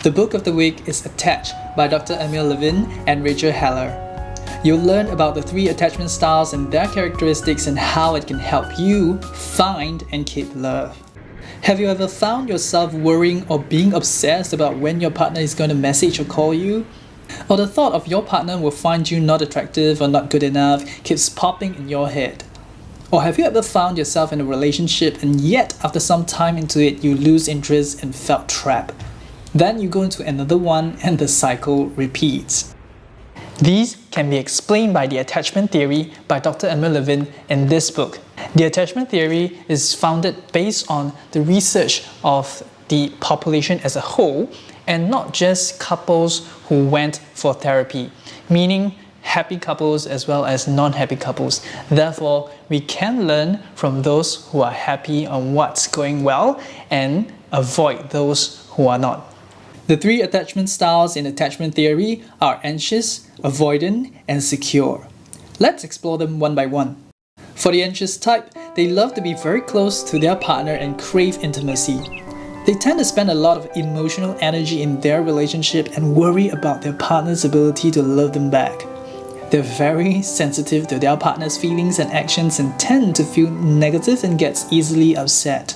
The book of the week is Attached by Dr. Amir Levine and Rachel Heller. You'll learn about the 3 attachment styles and their characteristics and how it can help you find and keep love. Have you ever found yourself worrying or being obsessed about when your partner is going to message or call you? Or the thought of your partner will find you not attractive or not good enough keeps popping in your head? Or have you ever found yourself in a relationship and yet after some time into it you lose interest and felt trapped? Then you go into another one and the cycle repeats. These can be explained by the attachment theory by Dr. Amir Levine in this book. The attachment theory is founded based on the research of the population as a whole and not just couples who went for therapy, meaning happy couples as well as non-happy couples. Therefore, we can learn from those who are happy on what's going well and avoid those who are not. The 3 attachment styles in attachment theory are anxious, avoidant, and secure. Let's explore them one by one. For the anxious type, they love to be very close to their partner and crave intimacy. They tend to spend a lot of emotional energy in their relationship and worry about their partner's ability to love them back. They're very sensitive to their partner's feelings and actions and tend to feel negative and gets easily upset.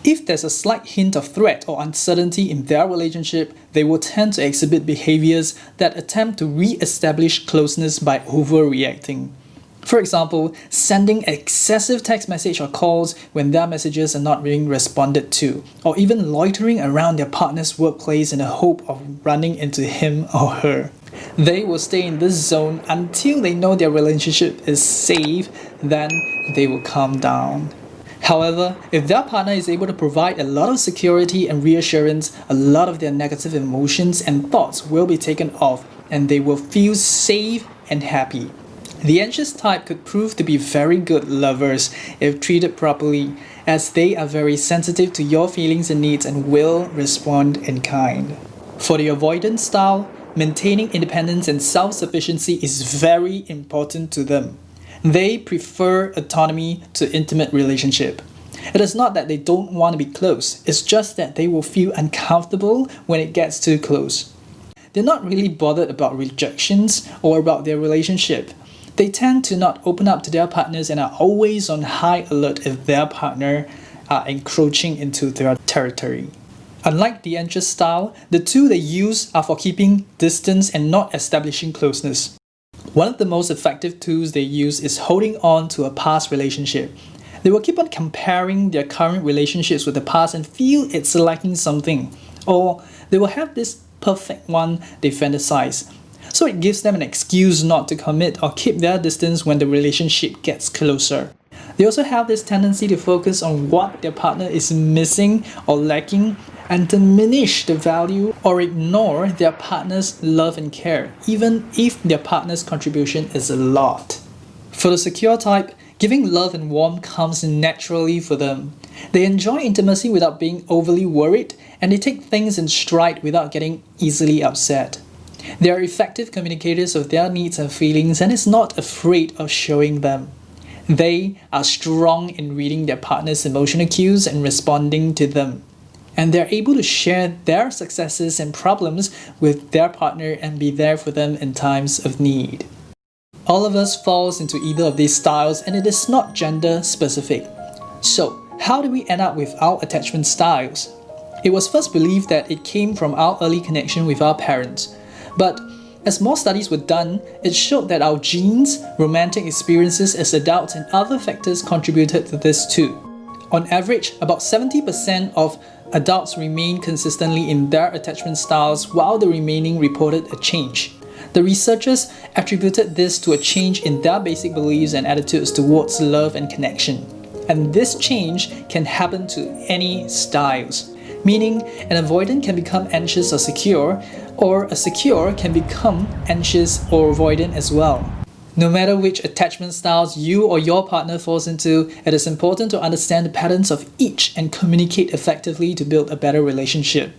If there's a slight hint of threat or uncertainty in their relationship, they will tend to exhibit behaviours that attempt to re-establish closeness by overreacting. For example, sending excessive text message or calls when their messages are not being responded to, or even loitering around their partner's workplace in the hope of running into him or her. They will stay in this zone until they know their relationship is safe, then they will calm down. However, if their partner is able to provide a lot of security and reassurance, a lot of their negative emotions and thoughts will be taken off and they will feel safe and happy. The anxious type could prove to be very good lovers if treated properly, as they are very sensitive to your feelings and needs and will respond in kind. For the avoidant style, maintaining independence and self-sufficiency is very important to them. They prefer autonomy to intimate relationship. It is not that they don't want to be close, it's just that they will feel uncomfortable when it gets too close. They're not really bothered about rejections or about their relationship. They tend to not open up to their partners and are always on high alert if their partner are encroaching into their territory. Unlike the anxious style, the 2 they use are for keeping distance and not establishing closeness. One of the most effective tools they use is holding on to a past relationship. They will keep on comparing their current relationships with the past and feel it's lacking something. Or they will have this perfect one they fantasize. So it gives them an excuse not to commit or keep their distance when the relationship gets closer. They also have this tendency to focus on what their partner is missing or lacking and diminish the value or ignore their partner's love and care, even if their partner's contribution is a lot. For the secure type, giving love and warmth comes naturally for them. They enjoy intimacy without being overly worried, and they take things in stride without getting easily upset. They are effective communicators of their needs and feelings and is not afraid of showing them. They are strong in reading their partner's emotional cues and responding to them. And they're able to share their successes and problems with their partner and be there for them in times of need. All of us falls into either of these styles and it is not gender specific. So, how do we end up with our attachment styles? It was first believed that it came from our early connection with our parents. But as more studies were done, it showed that our genes, romantic experiences as adults and other factors contributed to this too. On average, about 70% of adults remain consistently in their attachment styles while the remaining reported a change. The researchers attributed this to a change in their basic beliefs and attitudes towards love and connection. And this change can happen to any styles, meaning an avoidant can become anxious or secure, or a secure can become anxious or avoidant as well. No matter which attachment styles you or your partner falls into, it is important to understand the patterns of each and communicate effectively to build a better relationship.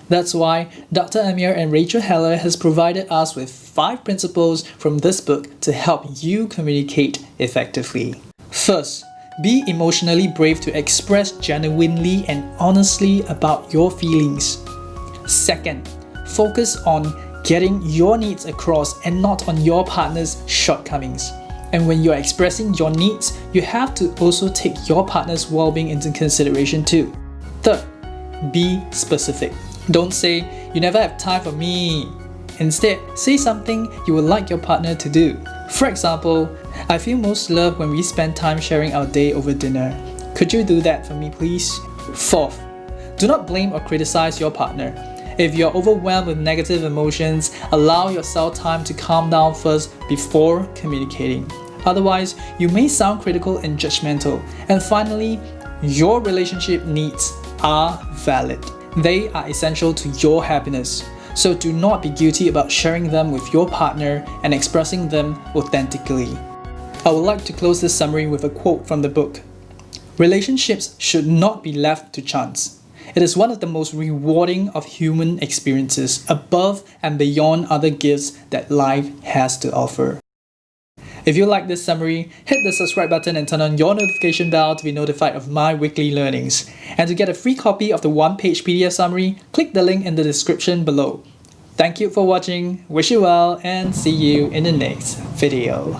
That's why Dr. Amir and Rachel Heller has provided us with 5 principles from this book to help you communicate effectively. First, be emotionally brave to express genuinely and honestly about your feelings. Second, focus on getting your needs across and not on your partner's shortcomings. And when you're expressing your needs, you have to also take your partner's well-being into consideration too. Third, be specific. Don't say, "You never have time for me." Instead, say something you would like your partner to do. For example, "I feel most loved when we spend time sharing our day over dinner. Could you do that for me, please?" Fourth, do not blame or criticize your partner. If you're overwhelmed with negative emotions, allow yourself time to calm down first before communicating. Otherwise, you may sound critical and judgmental. And finally, your relationship needs are valid. They are essential to your happiness. So do not be guilty about sharing them with your partner and expressing them authentically. I would like to close this summary with a quote from the book. "Relationships should not be left to chance. It is one of the most rewarding of human experiences, above and beyond other gifts that life has to offer." If you like this summary, hit the subscribe button and turn on your notification bell to be notified of my weekly learnings. And to get a free copy of the one-page PDF summary, click the link in the description below. Thank you for watching, wish you well, and see you in the next video.